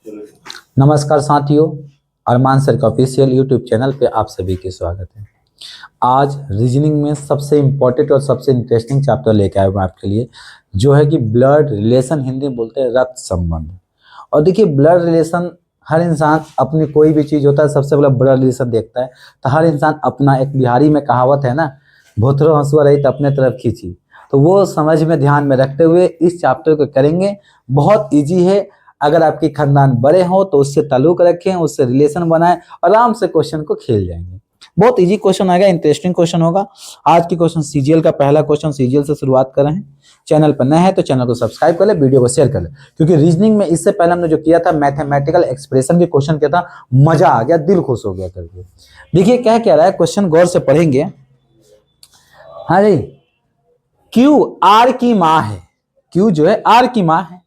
नमस्कार साथियों, अरमान सर का ऑफिशियल यूट्यूब चैनल पे आप सभी के स्वागत है। आज रीजनिंग में सबसे इम्पोर्टेंट और सबसे इंटरेस्टिंग चैप्टर लेके आया हूँ आपके लिए, जो है कि ब्लड रिलेशन, हिंदी में बोलते हैं रक्त संबंध। और देखिए, ब्लड रिलेशन हर इंसान अपनी कोई भी चीज़ होता है सबसे पहले ब्लड रिलेशन देखता है। तो हर इंसान अपना, एक बिहारी में कहावत है ना, भोथरो हंसुआ रही तो अपने तरफ खींची, तो वो समझ में ध्यान में रखते हुए इस चैप्टर को करेंगे। बहुत ईजी है। अगर आपके खानदान बड़े हो तो उससे ताल्लुक रखें, उससे रिलेशन बनाएं, आराम से क्वेश्चन को खेल जाएंगे। बहुत इजी क्वेश्चन आएगा, इंटरेस्टिंग क्वेश्चन होगा। आज की क्वेश्चन सीजीएल का पहला क्वेश्चन, सीजीएल से शुरुआत कर रहे हैं। चैनल पर नए हैं तो चैनल को सब्सक्राइब कर ले, वीडियो को शेयर कर ले, क्योंकि रीजनिंग में इससे पहले हमने जो किया था मैथमेटिकल एक्सप्रेशन के क्वेश्चन किया था, मजा आ गया, दिल खुश हो गया करके। देखिए क्या कह रहा है क्वेश्चन, गौर से पढ़ेंगे। हाँ जी, क्यू आर की माँ है, क्यू जो है आर की माँ है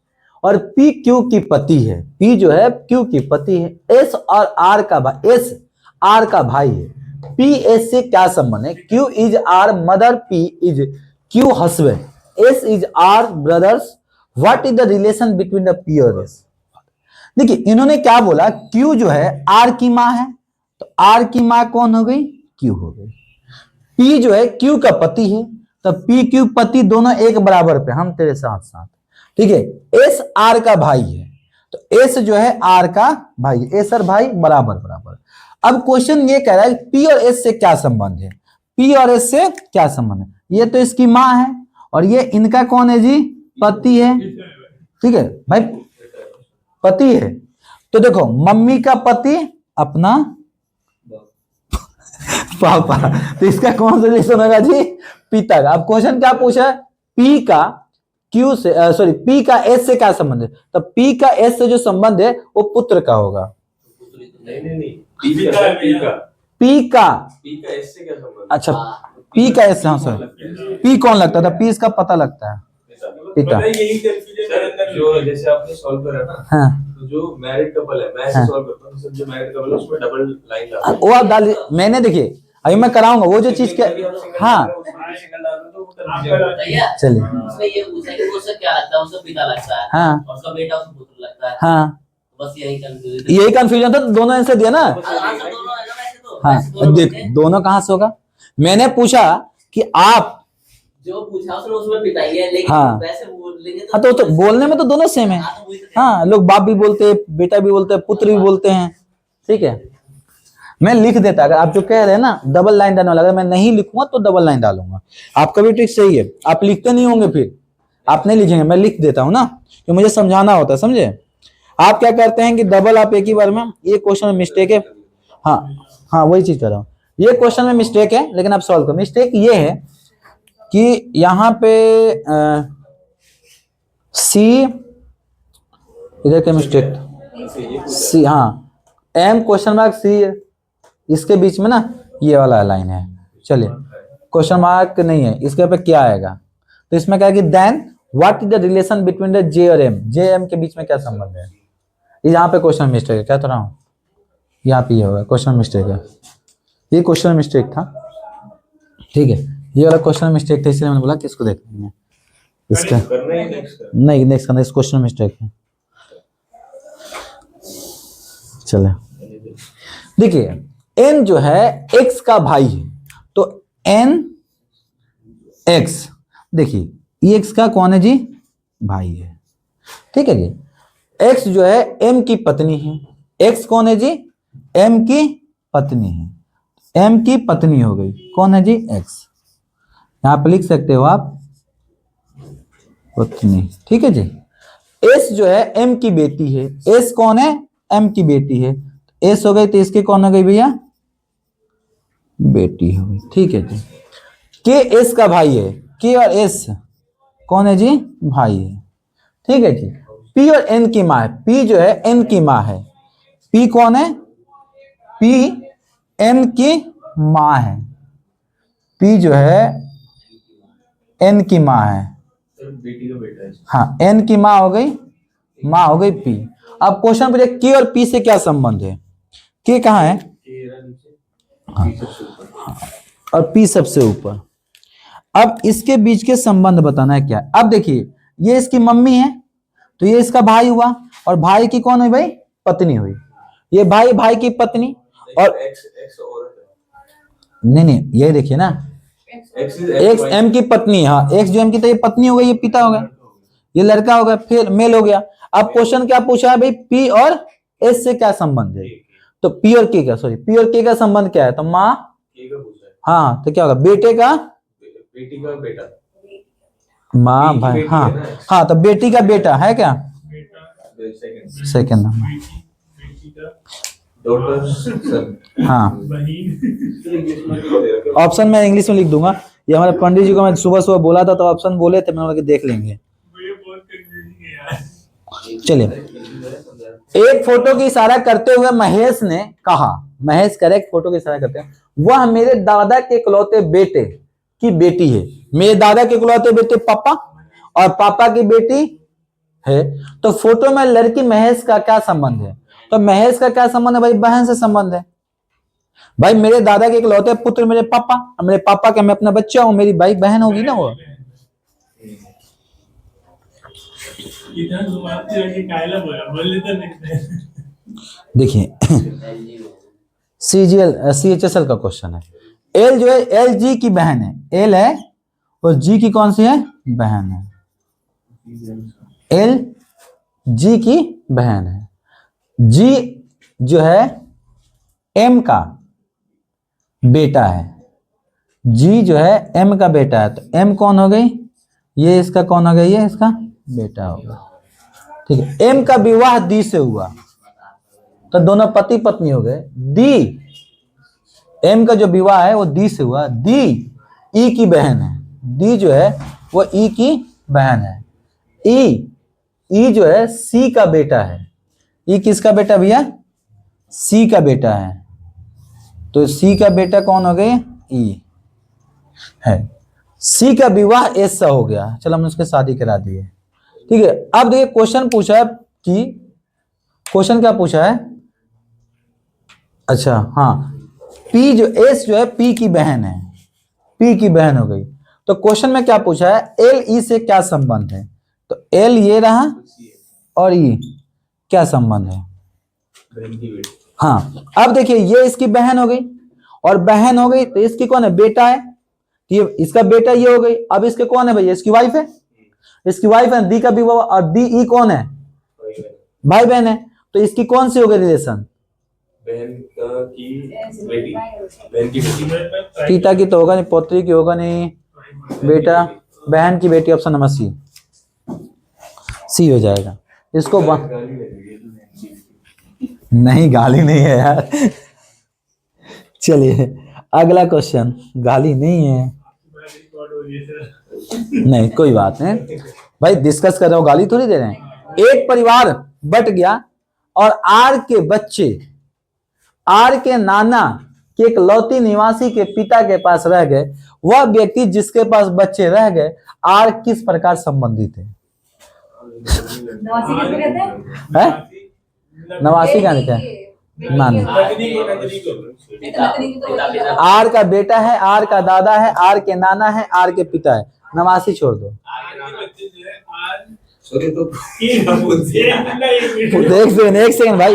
और पी क्यू की पति है, पी जो है क्यू की पति है, एस और आर का भाई, एस आर का भाई है। पी एस से क्या संबंध है? Q is R mother, P is Q husband, S is R brothers. What is the relation between the P और एस? देखिए इन्होंने क्या बोला, क्यू जो है आर की माँ है, तो आर की माँ कौन हो गई? क्यू हो गई। पी जो है क्यू का पति है, तो पी क्यू पति दोनों एक बराबर पे, हम तेरे साथ साथ, ठीक है। एस आर का भाई है, तो एस जो है आर का भाई है, एस और भाई बराबर बराबर। अब क्वेश्चन ये कह रहा है पी और एस से क्या संबंध है? पी और एस से क्या संबंध है? ये तो इसकी माँ है और ये इनका कौन है जी? पति है, ठीक है भाई, पति है। तो देखो, मम्मी का पति अपना पापा, तो इसका कौन सा रिलेशन होगा जी? पिता का। अब क्वेश्चन क्या पूछा है? पी का क्यू से, सॉरी, पी का एस से क्या संबंध है? तो पी का एस से जो संबंध है वो पुत्र का होगा। नहीं, पी का एस से क्या संबंध? अच्छा, पी का एस से, हाँ सॉरी, पी कौन लगता था? पी इसका पता लगता है, पिता। जो जैसे आपने सॉल्व करा ना, हाँ, तो जो मैरिड कपल है, मैं ऐसे सॉल्व करता हूँ, तो जो मैरिड कपल है उसमें डबल लाइन डालते हैं। वो आप डाल, मैंने देखिए अभी मैं कराऊंगा वो जो चीज के, हाँ चलिए, उसमें ये पूछा कि वो उससे क्या लगता है? उसका पिता लगता है, हाँ, और उसका बेटा उसका पुत्र लगता है। हाँ, बस यही कंफ्यूजन, यही कंफ्यूजन था, दोनों आंसर दिया ना। आंसर दोनों है ना वैसे तो। हाँ, वैसे दोनों देख होते हैं। दोनों कहाँ से होगा? मैंने पूछा कि आप, जो पूछा उसमें पिता ही है, लेकिन हाँ, वैसे बोल लेंगे हाँ तो बोलने में तो दोनों सेम है। हाँ, तो वही तो कह हाँ, लोग बाप भी बोलते हैं, बेटा भी बोलते हैं, पुत्र भी बोलते हैं, ठीक है। मैं लिख देता, अगर आप जो कह रहे हैं ना डबल लाइन डालने वाला, अगर मैं नहीं लिखूंगा तो डबल लाइन डालूंगा। आपका भी ट्रिक सही है, आप लिखते नहीं होंगे, फिर आप नहीं लिखेंगे, मैं लिख देता हूं ना, कि मुझे समझाना होता है, समझे। आप क्या करते हैं कि डबल आप एक ही बार में, ये क्वेश्चन में मिस्टेक है, हाँ हाँ वही चीज कर रहा हूँ, ये क्वेश्चन में मिस्टेक है, लेकिन आप सॉल्व करो। मिस्टेक ये है कि यहाँ पे सी, इधर क्या मिस्टेक? सी, हाँ, एम क्वेश्चन मार्क सी, इसके बीच में ना ये वाला लाइन है। चलिए, क्वेश्चन मार्क नहीं है, इसके पे क्या आएगा? तो इसमें क्या है कि then what is the relation between the J और एम, जे एम के बीच में क्या संबंध है? यहाँ पे क्वेश्चन मिस्टेक है, क्या तो रहा हूँ, यहाँ पे ये होगा क्वेश्चन मिस्टेक है, ये क्वेश्चन मिस्टेक था, ठीक है, ये वाला क्वेश्चन मिस्टेक था, इसलिए मैंने बोला कि इसको देख लेंगे। इसका नहीं, नेक्स्ट करना, इस क्वेश्चन मिस्टेक है। चले, देखिए एन जो है एक्स का भाई है, तो एन एक्स, देखिए ये एक्स का कौन है जी? भाई है, ठीक है जी। एक्स जो है एम की पत्नी है, एक्स कौन है जी? एम की पत्नी है, एम की पत्नी हो गई, कौन है जी? एक्स। यहां पर लिख सकते हो आप पत्नी, ठीक है जी। एस जो है एम की बेटी है, एस कौन है? एम की बेटी है, एस हो गई, तो इसकी कौन हो गई भैया? बेटी हो गई, ठीक है जी। के एस का भाई है, के और एस कौन है जी? भाई है, ठीक है जी। पी और एन की माँ है, पी जो है एन की माँ है, पी कौन है? पी एन की माँ है, पी जो है एन की माँ है, बेटी का बेटा है। हाँ, एन की माँ हो गई, माँ हो गई पी। अब क्वेश्चन पूछे के और पी से क्या संबंध है? के कहाँ है? हाँ, और पी सबसे ऊपर। अब इसके बीच के संबंध बताना है क्या। अब देखिए, ये इसकी मम्मी है, तो ये इसका भाई हुआ, और भाई की कौन है भाई? पत्नी हुई, ये भाई भाई की पत्नी, और एक्स औरत है। नहीं यही देखिए ना, एक्स एम की पत्नी, हाँ एक्स जो एम की, तो ये पत्नी हो गई, ये पिता हो गया, ये लड़का हो गया, फिर मेल हो गया। अब क्वेश्चन क्या पूछा है भाई, पी और एस से क्या संबंध है, तो पी और के का, सॉरी पी और के का संबंध क्या है, तो माँ, के का पूछा है, हाँ तो क्या होगा, बेटे का, बेटी का बेटा, माँ की भाई, बेटी हाँ है ना, हाँ तो बेटी का बेटा है क्या, सेकंड, सेकंड नंबर, बेटी का डॉटर, सन, हाँ बहन। इंग्लिश में क्यों दे रखे हो? ऑप्शन मैं इंग्लिश में लिख दूंगा, ये हमारे पंडित जी को मैं सुबह सुबह बोला था, तो ऑप्शन बोले थे, मैंने बोला कि देख लेंगे। ये बहुत कंफ्यूजिंग है यार। चलिए, एक फोटो की इशारा करते हुए महेश ने कहा, महेश करेक्ट, फोटो की इशारा करते हैं, वह मेरे दादा के इकलौते बेटे की बेटी है, मेरे दादा के इकलौते बेटे पापा, और पापा की बेटी है, तो फोटो में लड़की महेश का क्या संबंध है, तो महेश का क्या संबंध है भाई, बहन से संबंध है, भाई मेरे दादा के इकलौते पुत्र मेरे पापा, और मेरे पापा का मैं अपना बच्चा हूं, मेरी भाई बहन होगी ना वो। इतना घुमाते हो कि कायला बोल लेते नहीं। देखिए CHSL का क्वेश्चन है, एल जो है एल जी की बहन है, एल है और जी की कौन सी है, बहन है, एल जी की बहन है, जी जो है एम का बेटा है, जी जो है एम का बेटा है, तो एम कौन हो गई, ये इसका कौन हो गया, ये इसका बेटा होगा, ठीक है। एम का विवाह डी से हुआ, तो दोनों पति पत्नी हो गए। डी, एम का जो विवाह है वो डी से हुआ, डी ई की बहन है, डी जो है वो ई की बहन है, ई जो है सी का बेटा है, ई किसका बेटा भैया, सी का बेटा है, तो सी का बेटा कौन हो गए, ई है, सी का विवाह एस से हो गया, चलो हमने उसके शादी करा दी है, ठीक है। अब देखिए क्वेश्चन पूछा है कि, क्वेश्चन क्या पूछा है, अच्छा हाँ, पी जो एस जो है पी की बहन है, पी की बहन हो गई, तो क्वेश्चन में क्या पूछा है, एल ई से क्या संबंध है, तो एल ये रहा और ई क्या संबंध है, बहन की बेटी, हाँ। अब देखिए ये इसकी बहन हो गई, और बहन हो गई तो इसकी कौन है, बेटा है, तो ये इसका बेटा ये हो गई, अब इसके कौन है भैया, इसकी वाइफ है, इसकी वाइफ है, दी का विवाह, और दी ई कौन है, भाई बहन है, तो इसकी कौन सी हो गई रिलेशन, बहन का की बेटी, बहन की बेटी, पिता की तो होगा नहीं, पौत्री की होगा नहीं, बेटा बहन की बेटी, ऑप्शन नंबर सी, सी हो जाएगा। इसको गाली लगेगी। नहीं गाली नहीं है यार। चलिए अगला क्वेश्चन, गाली नहीं है, नहीं कोई बात नहीं भाई, डिस्कस कर रहे हो, गाली थोड़ी दे रहे हैं। एक परिवार बट गया और आर के बच्चे आर के नाना के एक लौती निवासी के पिता के पास रह गए, वह व्यक्ति जिसके पास बच्चे रह गए आर किस प्रकार संबंधित है, नवासी किसे कहते हैं? है नवासी का क्या है, नाना, आर का बेटा है, आर का दादा है, आर के नाना है, आर के पिता है, नवासी छोड़ दो, सॉरी तो एक सेकंड भाई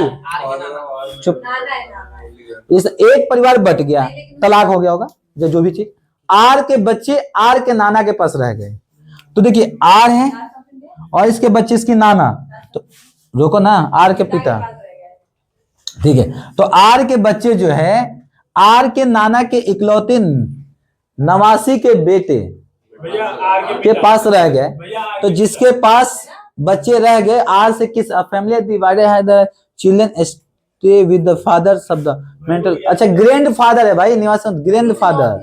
चुप, नाना है, नाना है। इस एक परिवार बट गया, तलाक हो गया होगा, जो भी चीज, आर के बच्चे आर के नाना के पास रह गए, तो देखिए आर है और इसके बच्चे इसकी नाना, तो रोको ना, आर के पिता, ठीक है, तो आर के बच्चे जो है आर के नाना के इकलौते नवासी के बेटे के पास रह गए, तो जिसके पास बच्चे रह गए आर से किस फैमिली डिवाइडेड है, the children stay with the father शब्द मेंटल, अच्छा ग्रैंड फादर है भाई, निवासी ग्रैंड फादर,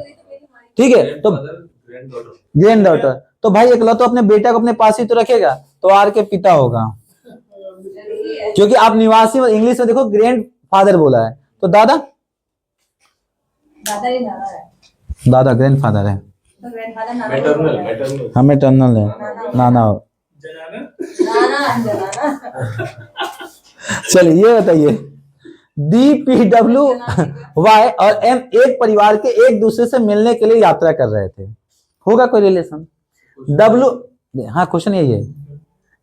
ठीक है, तो ग्रैंड डॉटर, तो भाई इकलौता अपने बेटा को अपने पास ही तो रखेगा, तो आर के पिता होगा, क्योंकि आप निवासी में इंग्लिश में देखो ग्रैंड फादर बोला है, तो दादा, दादा ही नाना है, दादा ग्रैंड फादर है, तो ग्रैंडफादर नाना मैटरनल, मैटरनल, हमें टर्नल है, नाना हो, नाना। चलिए ये बताइए, DPW Y और M एक परिवार के एक दूसरे से मिलने के लिए यात्रा कर रहे थे, होगा कोई रिलेशन, W, हाँ क्वेश्चन यही है,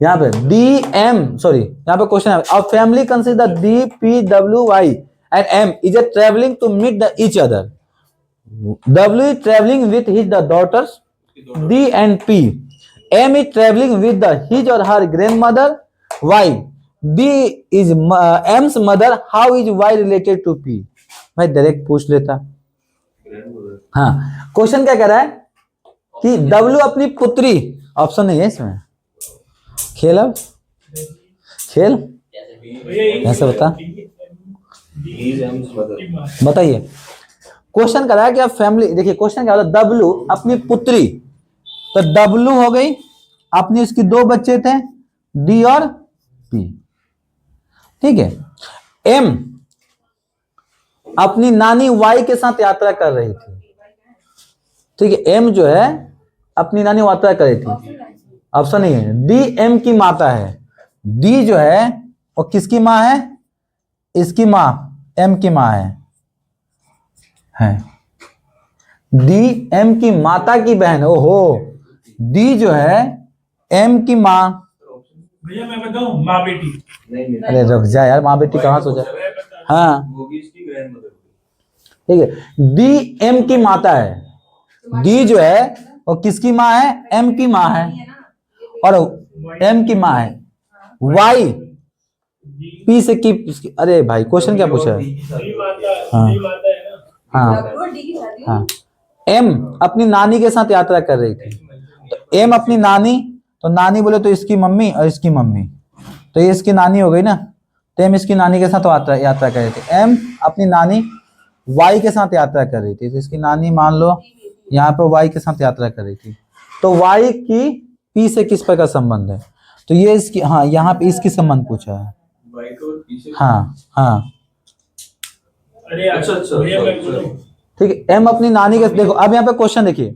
यहाँ पे DM, सॉरी यहाँ पे क्वेश्चन है, a family consider DPWY and M is a travelling to meet the each other. W is traveling with his the daughters D and P. M is traveling with the his or her grandmother Y. D is M's mother. How is Y related to P? मैं direct पूछ लेता. हाँ, question क्या कह रहा है कि W अपनी पुत्री, ऑप्शन नहीं है इसमें, खेल अब खेल ऐसे बता, बताइए. क्वेश्चन कर रहा है कि आप फैमिली, देखिए क्वेश्चन क्या होता है, W अपनी पुत्री, तो W हो गई अपनी, उसकी 2 बच्चे थे D और P. ठीक है. M अपनी नानी Y के साथ यात्रा कर रही थी. ठीक है, M जो है अपनी नानी यात्रा कर रही थी, ऑप्शन नहीं है. D M की माता है. D जो है वो किसकी माँ है, इसकी माँ M की माँ है. D M की माता की बहन. ओहो, D जो है M की माँ. भैया मैं बताऊं, माँ बेटी. अरे रुक जा यार, माँ बेटी कहाँ सोचा. हाँ वो भी इसकी ग्रैंडमदर. ठीक है, D M की माता है. D जो है वो किसकी माँ है, M की माँ है, और M की माँ है. Y P से की, अरे भाई क्वेश्चन क्या पूछा है. हाँ हाँ हाँ. M अपनी नानी के साथ यात्रा कर रही थी, तो M अपनी नानी, तो नानी बोले तो इसकी मम्मी और इसकी मम्मी, तो ये इसकी नानी हो गई ना, तो M इसकी नानी के साथ यात्रा कर रही थी. M अपनी नानी Y के साथ यात्रा कर रही थी, तो इसकी नानी मान लो यहाँ पे Y के साथ यात्रा कर रही थी, तो Y की P से किस पर का संबंध है, तो ये इसकी, हाँ यहाँ पे इसकी संबंध पूछा है. हाँ हाँ अरे अच्छा, भैया मैं बोलूं, ठीक है. M अपनी नानी के, देखो अब यहाँ पे क्वेश्चन देखिए,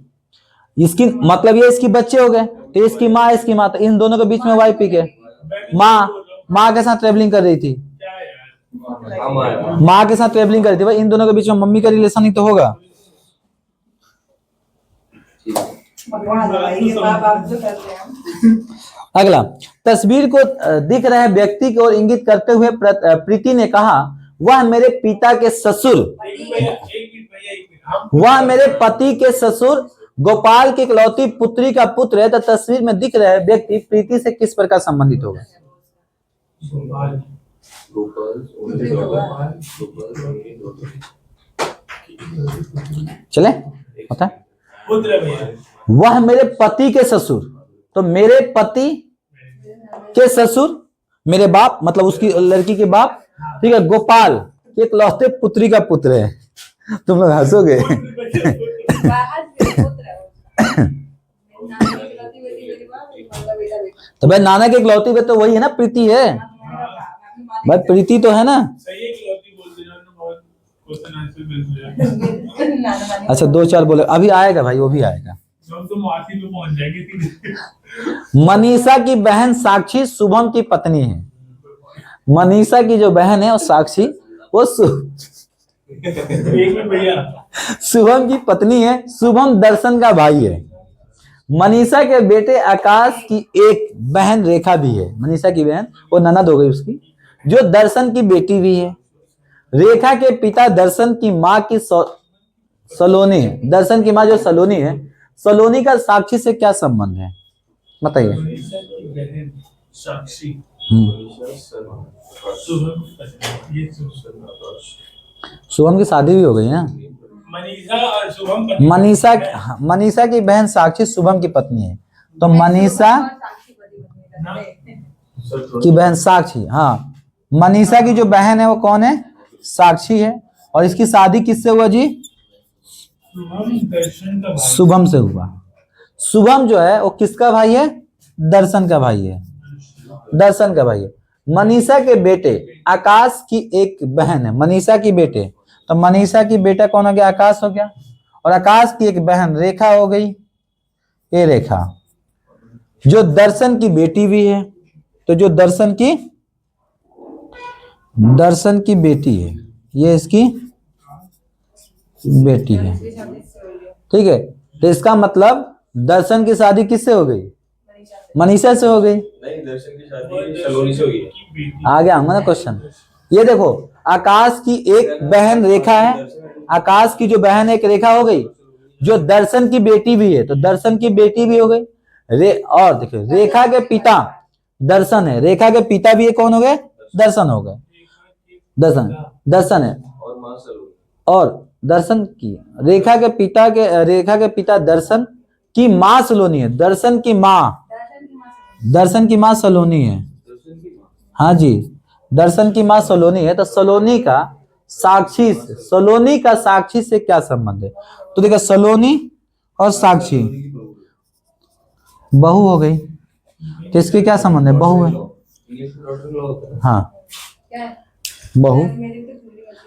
इसकी मतलब ये इसकी बच्चे हो गए, तो इसकी माँ इसकी माँ, तो इन दोनों के बीच में Y P के माँ के साथ ट्रेवलिंग कर रही थी, क्या यार, माँ के साथ ट्रेवलिंग कर रही थी भाई, इन दोनों के बीच में मम्मी का रिलेशन ही तो होगा. अगला, तस्वीर को दिख रहे व्यक्ति की ओर इंगित करते हुए प्रीति ने कहा, वह मेरे पिता के ससुर, वह मेरे पति के ससुर गोपाल की इकलौती पुत्री का पुत्र है. तो तस्वीर में दिख रहे व्यक्ति प्रीति से किस प्रकार संबंधित होगा. चले होता है. पुत्र भैया, वह मेरे पति के ससुर, तो मेरे पति के ससुर मेरे बाप, मतलब उसकी लड़की के बाप. ठीक है, गोपाल के इकलौते पुत्री का पुत्र है. तुम लोग हंसोगे. तो भाई नाना के इकलौती बेटा तो वही है ना, प्रीति है भाई, प्रीति तो है ना. सही है कि लौती बोलते हैं ना, बहुत क्वेश्चन आंसर मिल जाए. अच्छा 2-4 बोले, अभी आएगा भाई, वो भी आएगा. हम तो मासी पे पहुंच जाएंगे. मनीषा की बहन साक्षी शुभम की पत्नी है. मनीषा की जो बहन है वो साक्षी, वो एक में भैया, शुभम की पत्नी है. शुभम दर्शन का भाई है. मनीषा के बेटे आकाश की एक बहन रेखा भी है. मनीषा की बहन वो ननद हो गई उसकी, जो दर्शन की बेटी भी है. रेखा के पिता दर्शन की माँ की सलोनी है. दर्शन की माँ जो सलोनी है, सलोनी का साक्षी से क्या संबंध है बताइए. साक्षी, शुभम की शादी भी हो गई ना. मनीषा और शुभम, मनीषा की बहन साक्षी शुभम की पत्नी है, तो मनीषा की बहन साक्षी, हाँ मनीषा की जो बहन है वो कौन है, साक्षी है. और इसकी शादी किससे हुआ जी, दर्शन का भाई, शुभम से हुआ. शुभम जो है वो किसका भाई है, दर्शन का भाई है. दर्शन का भाई है. मनीषा के बेटे आकाश की एक बहन है, मनीषा की बेटे, तो मनीषा की बेटा कौन हो गया, आकाश हो गया. और आकाश की एक बहन रेखा हो गई, ये रेखा जो दर्शन की बेटी भी है. तो जो दर्शन की बेटी है, ये इसकी बेटी है. ठीक है, तो इसका मतलब दर्शन की शादी किससे हो गई, मनीषा से हो गई। नहीं, दर्शन की शादी सलोनी से हुई है। आ गया हमारा क्वेश्चन। ये देखो, आकाश की एक बहन रेखा है, आकाश की जो बहन एक रेखा हो गई, जो दर्शन की बेटी भी है तो दर्शन की बेटी भी हो गई। और देखो, रेखा के पिता दर्शन है, रेखा के पिता भी कौन हो गए? दर्शन हो गए। दर्शन है और मां सलोनी। और दर्शन की रेखा के पिता दर्शन की माँ सलोनी है। दर्शन की माँ सलोनी है। हाँ जी, दर्शन की माँ सलोनी है। तो सलोनी का साक्षी से क्या संबंध है? तो देखो, सलोनी और साक्षी बहू हो गई, तो इसके क्या संबंध है? बहू है। हाँ, बहू।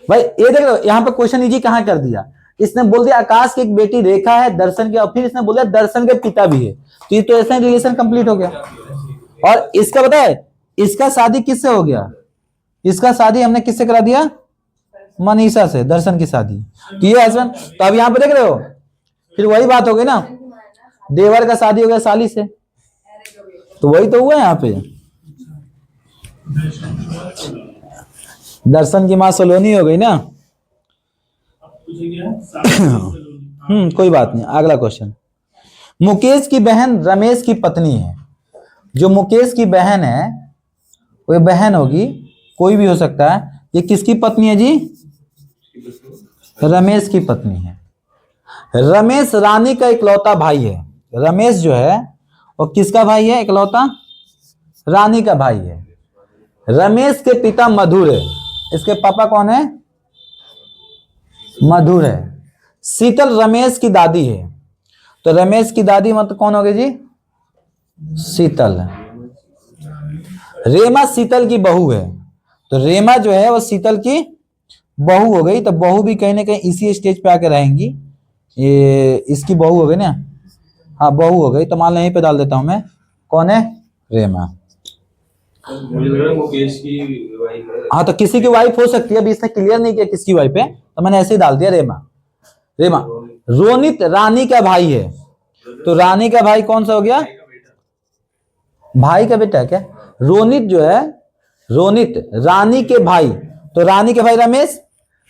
भाई ये देखो, यहाँ पे क्वेश्चन इजी कहाँ कर दिया, इसने बोल दिया आकाश की एक बेटी रेखा है दर्शन की, और फिर इसने बोला दर्शन के पिता भी है, तो ये तो ऐसे रिलेशन कंप्लीट हो गया। और इसका पता है, इसका शादी किससे हो गया? इसका शादी हमने किससे करा दिया? मनीषा से, दर्शन की शादी। तो ये हस्बैंड, तो अब यहाँ पे देख रहे हो, फिर वही बात हो गई ना, देवर का शादी हो गया साली से, तो वही तो हुआ यहाँ पे। दर्शन की माँ सलोनी हो गई ना। कोई बात नहीं, अगला क्वेश्चन। मुकेश की बहन रमेश की पत्नी है। जो मुकेश की बहन है, वो बहन होगी, कोई भी हो सकता है। ये किसकी पत्नी है जी? रमेश की पत्नी है। रमेश रानी का इकलौता भाई है। रमेश जो है वो किसका भाई है? इकलौता रानी का भाई है। रमेश के पिता मधुर है। इसके पापा कौन है? मधुर है। शीतल रमेश की दादी है। तो रमेश की दादी मतलब कौन होगी जी? शीतल। रेमा शीतल की बहू है। तो रेमा जो है वो शीतल की बहू हो गई। तो बहू भी कहीं ना कहीं इसी स्टेज पे आके रहेंगी। ये इसकी बहू हो गई ना। हाँ, बहू हो गई। तो मान लो यहीं पे डाल देता हूं मैं, कौन है? रेमा। मुझे लग रहा है मुकेश की वाइफ है। हाँ, तो किसी की वाइफ हो सकती है। अभी इसने क्लियर नहीं किया किसकी वाइफ है, तो मैंने ऐसे ही डाल दिया रेमा। रोनित रानी का भाई है। तो रानी का भाई कौन सा हो गया? भाई का बेटा क्या? रोनित जो है, रोनित रानी के भाई। तो रानी के भाई रमेश,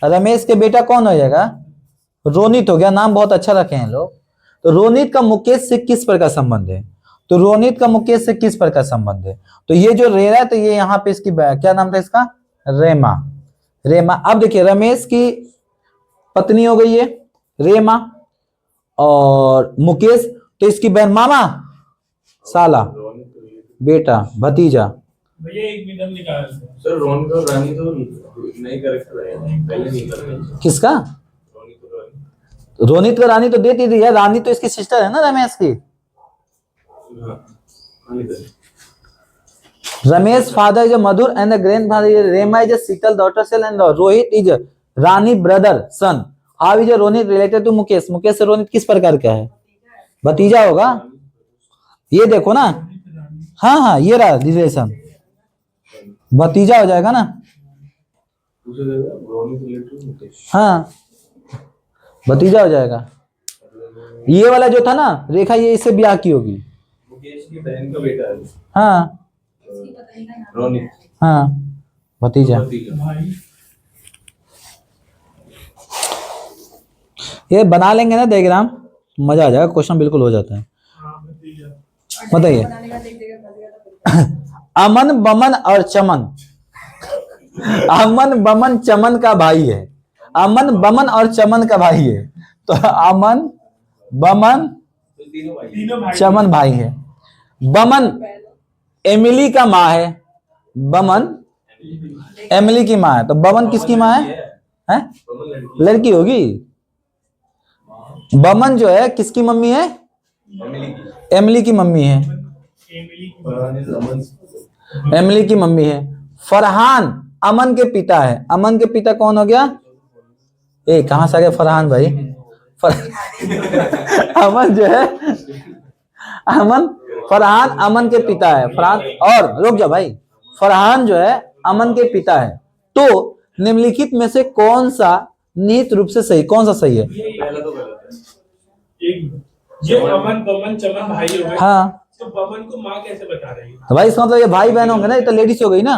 रमेश के बेटा कौन हो जाएगा? रोनित हो गया। नाम बहुत अच्छा रखे हैं लोग। तो रोनित का मुकेश से किस पर का संबंध है? तो रोनित का मुकेश से किस पर का संबंध है? तो ये जो रेरा है, तो ये यहाँ पे इसकी क्या नाम था इसका? रेमा। रेमा। अब देखिए, रमेश की पत्नी हो गई है रेमा, और मुकेश तो इसकी बहन, मामा, साला, बेटा, भतीजा। भैया एक विदम निकाल दो। सर रोनित और रानी तो नहीं करेक्ट है, पहले नहीं कर रहे। किसका? रोनित को रानी तो देती थी यार। रानी तो इसकी सिस्टर है ना रमेश की। Ramesh father is Madhur and the grandfather Rema is Sheetal daughter sale and Rohit is Rani brother son. How is Ronit related to Mukesh? Mukesh से रोनित किस प्रकार का है? भतीजा होगा। ये देखो ना, हाँ हाँ, ये रहा रिलेशन, भतीजा हो जाएगा ना। हाँ, भतीजा हो जाएगा। ये वाला जो था ना रेखा, ये इससे ब्याह की होगी। मुकेश की बहन का बेटा है। हाँ रोनित। हाँ, भतीजा। भाई ये बना लेंगे ना डायग्राम, मजा आ जाएगा। क्वेश्चन बिल्कुल हो जाता है। हाँ भतीजा। बताइए। अमन बमन और चमन। अमन बमन चमन का भाई है। अमन बमन और चमन का भाई है। तो अमन बमन तीनों भाई। चमन भाई है। बमन एमिली का माँ है। बमन एमिली की माँ है। तो बमन किसकी माँ है? हैं? लड़की होगी। बमन जो है किसकी मम्मी है? एमिली की मम्मी है। एमिली की मम्मी है। फरहान अमन के पिता है। अमन के पिता कौन हो गया? ए, कहां से आ गया फरहान भाई? अमन जो है, अमन, फरहान अमन के पिता है। फरहान, और रुक जा भाई, फरहान जो है अमन के पिता है। तो निम्नलिखित में से कौन सा निहित रूप से सही, कौन सा सही है? पहला तो गलत है। एक ये अमन बमन चमन भाई हो गए। हाँ, तो बमन को माँ कैसे बता रही है? तो भाई इसका मतलब ये भाई बहन होंगे ना, ये तो लेडीज हो गई ना,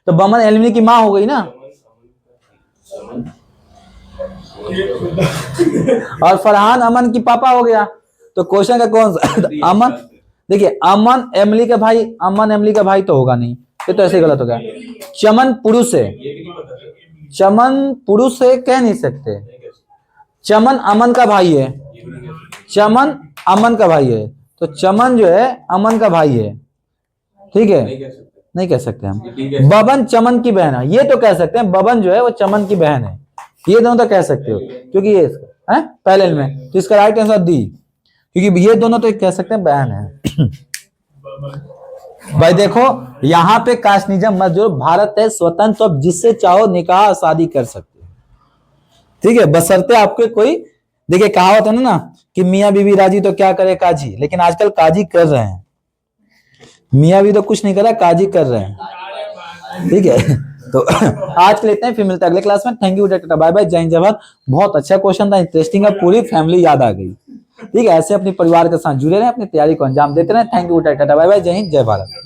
तो बमन एलमिनी की माँ हो गई ना, और फरहान अमन की पापा हो गया। तो क्वेश्चन का कौन सा अमन, देखिए अमन एमली का भाई, अमन एमली का भाई तो होगा नहीं, ये तो ऐसे ही गलत हो गया। चमन पुरुष है, ये भी नहीं पता सर, चमन पुरुष है कह नहीं सकते, चमन अमन का भाई है, ये भी नहीं कह सकते। चमन अमन का भाई है, तो चमन जो है अमन का भाई है, ठीक है, नहीं कह सकते। नहीं कह सकते हम। ये ठीक है। बबन चमन की बहन है, ये तो कह सकते हैं, बबन जो है वो चमन की बहन है, ये दोनों तो कह सकते हो, क्योंकि ये है पहले में, तो इसका राइट आंसर डी, क्योंकि ये दोनों तो कह सकते हैं बहन है। भाई देखो यहाँ पे कास्टनिज्म मत जो, भारत है स्वतंत्र, तो आप जिससे चाहो निकाह शादी कर सकते हो, ठीक है, बशर्ते आपके कोई, देखिए कहावत है ना कि मियाँ बीवी राजी तो क्या करे काजी, लेकिन आजकल काजी कर रहे हैं, मियाँ भी तो कुछ नहीं कर रहा, काजी कर रहे हैं, ठीक है। तो आज के लिए इतना ही, फिर मिलते हैं अगले क्लास में। Thank you, tata bye bye, जय हिंद जय भारत। बहुत अच्छा क्वेश्चन था, इंटरेस्टिंग है, पूरी फैमिली याद आ गई, ठीक है। ऐसे अपने परिवार के साथ जुड़े रहे, अपनी तैयारी को अंजाम देते रहे। Thank you, tata bye bye, जय हिंद जय भारत।